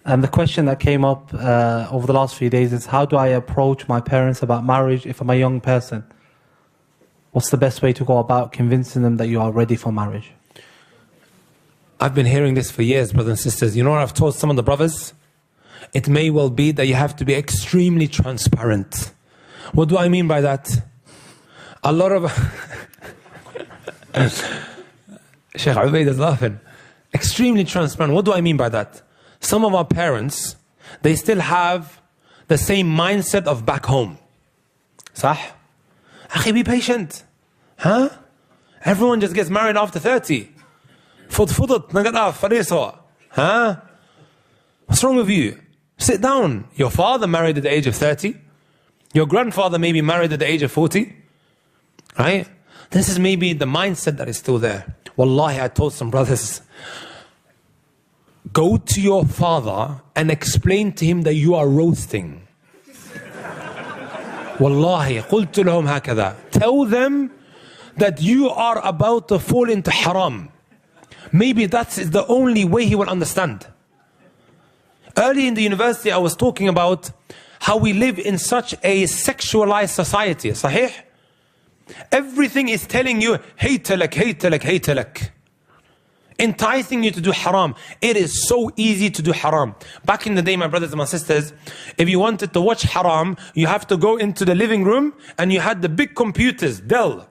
And the question that came up over the last few days is, how do I approach my parents about marriage if I'm a young person? What's the best way to go about convincing them that you are ready for marriage? I've been hearing this for years, brothers and sisters. You know what I've told some of the brothers? It may well be that you have to be extremely transparent. What do I mean by that? A lot of... Sheikh Ubaid is laughing. Extremely transparent. What do I mean by that? Some of our parents, they still have the same mindset of back home. Sah? Akhi, be patient. Huh? Everyone just gets married after 30. Fudfudut, nagadaf, fariso. Huh? What's wrong with you? Sit down. Your father married at the age of 30. Your grandfather maybe married at the age of 40. Right? This is maybe the mindset that is still there. Wallahi, I told some brothers, go to your father and explain to him that you are roasting. Wallahi, قلت لهم هكذا. Tell them that you are about to fall into haram. Maybe that's the only way he will understand. Early in the university, I was talking about how we live in such a sexualized society. Sahih? Everything is telling you, haytalak, haytalak, haytalak. Enticing you to do haram. It is so easy to do haram. Back in the day, my brothers and my sisters, if you wanted to watch haram, you have to go into the living room and you had the big computers, Dell,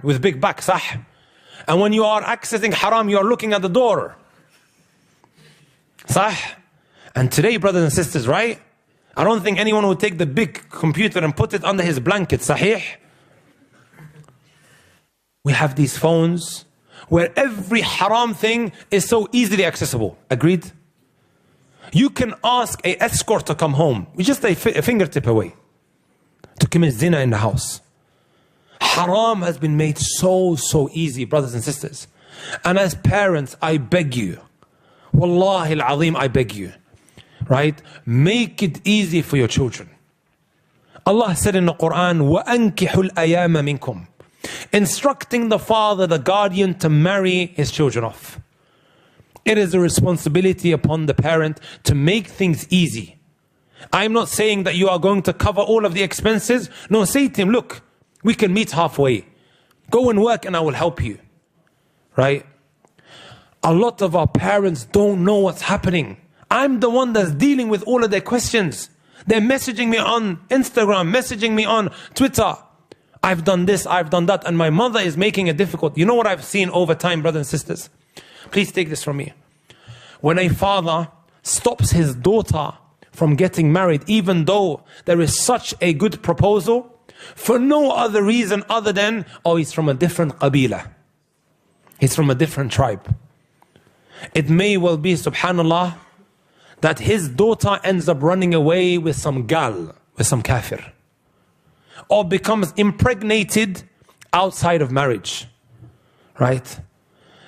with big back, sah. And when you are accessing haram, you are looking at the door. Sah. And today, brothers and sisters, right? I don't think anyone would take the big computer and put it under his blanket, sahih? We have these phones where every haram thing is so easily accessible. Agreed? You can ask an escort to come home, just a fingertip away, to commit zina in the house. Haram has been made so easy, brothers and sisters. And as parents, I beg you, Wallahi al-Azim, I beg you, right? Make it easy for your children. Allah said in the Quran, وَأَنْكِحُ الْأَيَامَ مِنْكُمْ, instructing the father, the guardian, to marry his children off. It is a responsibility upon the parent to make things easy. I'm not saying that you are going to cover all of the expenses. No, say to him, look, we can meet halfway. Go and work and I will help you. Right? A lot of our parents don't know what's happening. I'm the one that's dealing with all of their questions. They're messaging me on Instagram, messaging me on Twitter. I've done this, I've done that, and my mother is making it difficult. You know what I've seen over time, brothers and sisters? Please take this from me. When a father stops his daughter from getting married, even though there is such a good proposal, for no other reason other than, oh, he's from a different qabila. He's from a different tribe. It may well be, subhanallah, that his daughter ends up running away with some gal, with some kafir, or becomes impregnated outside of marriage, right?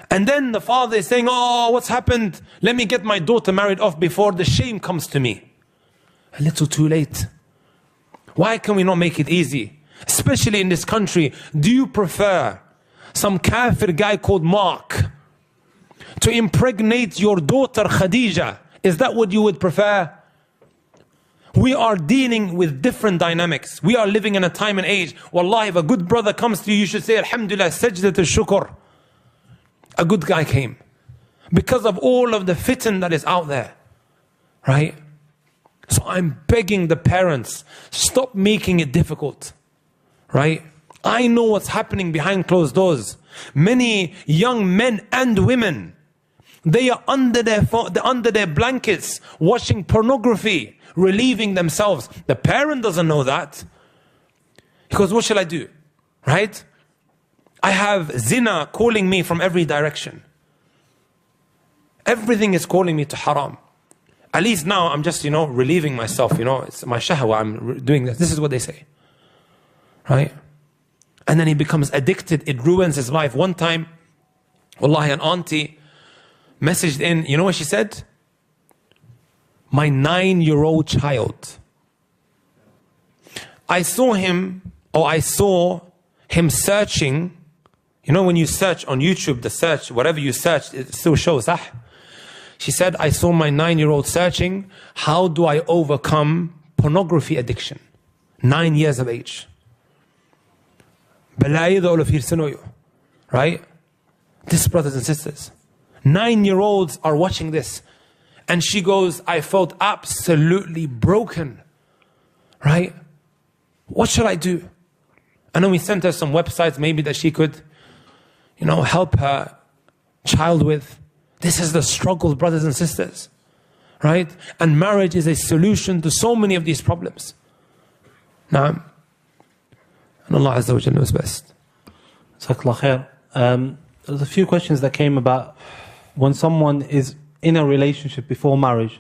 And then the father is saying, oh, what's happened? Let me get my daughter married off before the shame comes to me. A little too late. Why can we not make it easy? Especially in this country, do you prefer some kafir guy called Mark to impregnate your daughter Khadija? Is that what you would prefer? We are dealing with different dynamics. We are living in a time and age. Wallahi, if a good brother comes to you, you should say, Alhamdulillah, sajdat al-shukr. A good guy came. Because of all of the fitan that is out there. Right? So I'm begging the parents, stop making it difficult. Right? I know what's happening behind closed doors. Many young men and women, they are under their blankets watching pornography, relieving themselves. The parent doesn't know that. Because what shall I do? Right? I have zina calling me from every direction. Everything is calling me to haram. At least now I'm just, relieving myself. It's my shahwa, I'm doing this. This is what they say. Right? And then he becomes addicted. It ruins his life. One time, wallahi, an auntie messaged in, you know what she said? My 9-year-old child. I saw him searching. When you search on YouTube, the search, whatever you search, it still shows. She said, I saw my 9-year-old searching, how do I overcome pornography addiction? 9 years of age. Right? This, brothers and sisters, 9-year-olds are watching this. And she goes, I felt absolutely broken. Right? What should I do? And then we sent her some websites maybe that she could, help her child with. This is the struggle, brothers and sisters. Right? And marriage is a solution to so many of these problems. Naam. And Allah Azza wa Jalla knows best. Jazakallah khair. There's a few questions that came about when someone is in a relationship before marriage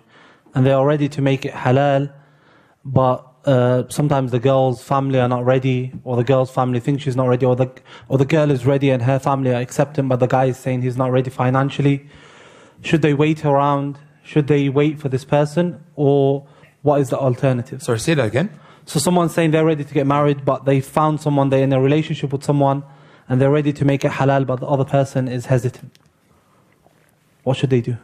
and they are ready to make it halal, but sometimes the girl's family are not ready, or the girl's family thinks she's not ready, or the girl is ready and her family are accepting, but the guy is saying he's not ready financially. Should they wait around? Should they wait for this person? Or what is the alternative? Sorry, say that again. So someone's saying they're ready to get married, but they found someone, they're in a relationship with someone, and they're ready to make it halal, but the other person is hesitant. What should they do?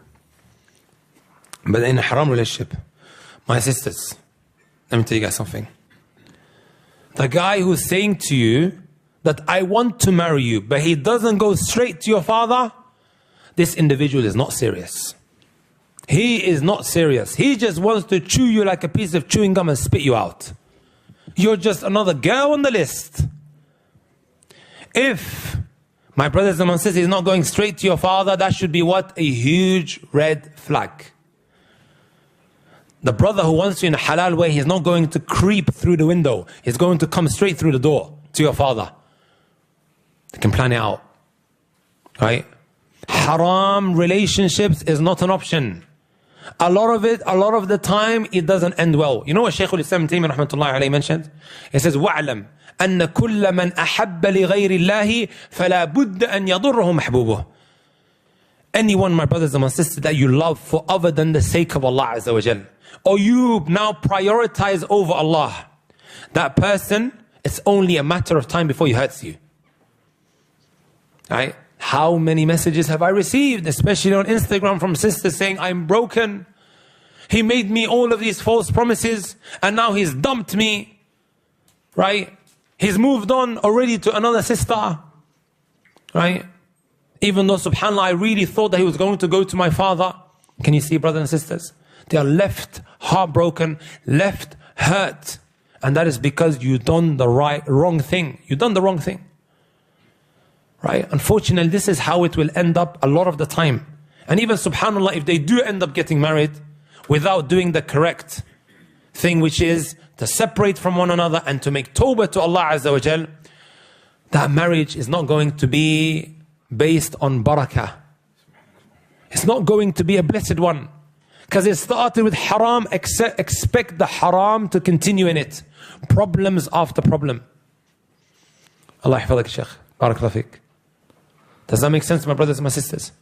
But in a haram relationship, my sisters, let me tell you guys something. The guy who's saying to you that I want to marry you, but he doesn't go straight to your father, this individual is not serious. He is not serious. He just wants to chew you like a piece of chewing gum and spit you out. You're just another girl on the list. If, my brothers and my sisters, he's not going straight to your father, that should be what? A huge red flag. The brother who wants you in a halal way, he's not going to creep through the window. He's going to come straight through the door to your father. They can plan it out. Right? Haram relationships is not an option. A lot of the time, it doesn't end well. You know what Shaykh al-Islam Taymiyyah rahmatullahi alayhi mentioned? He says, وَعْلَمْ أَنَّ كُلَّ مَنْ أَحَبَّ لِغَيْرِ اللَّهِ فَلَا بُدَّ أَنْ يَضُرَّهُ مَحْبُوبُهُ. Anyone, my brothers and my sisters, that you love for other than the sake of Allah Azza wa Jal, or you now prioritize over Allah, that person, it's only a matter of time before he hurts you. Right? How many messages have I received, especially on Instagram, from sisters saying, I'm broken. He made me all of these false promises and now he's dumped me. Right? He's moved on already to another sister. Right? Even though, subhanAllah, I really thought that he was going to go to my father. Can you see, brothers and sisters? They are left heartbroken, left hurt. And that is because you've done the wrong thing. You've done the wrong thing. Right? Unfortunately, this is how it will end up a lot of the time. And even, subhanAllah, if they do end up getting married without doing the correct thing, which is to separate from one another and to make tawbah to Allah Azza wa Jal, that marriage is not going to be based on barakah. It's not going to be a blessed one. Because it started with haram, expect the haram to continue in it. Problems after problem. Allah yahfadak, Shaykh. Barakallahu feek. Does that make sense, my brothers and my sisters?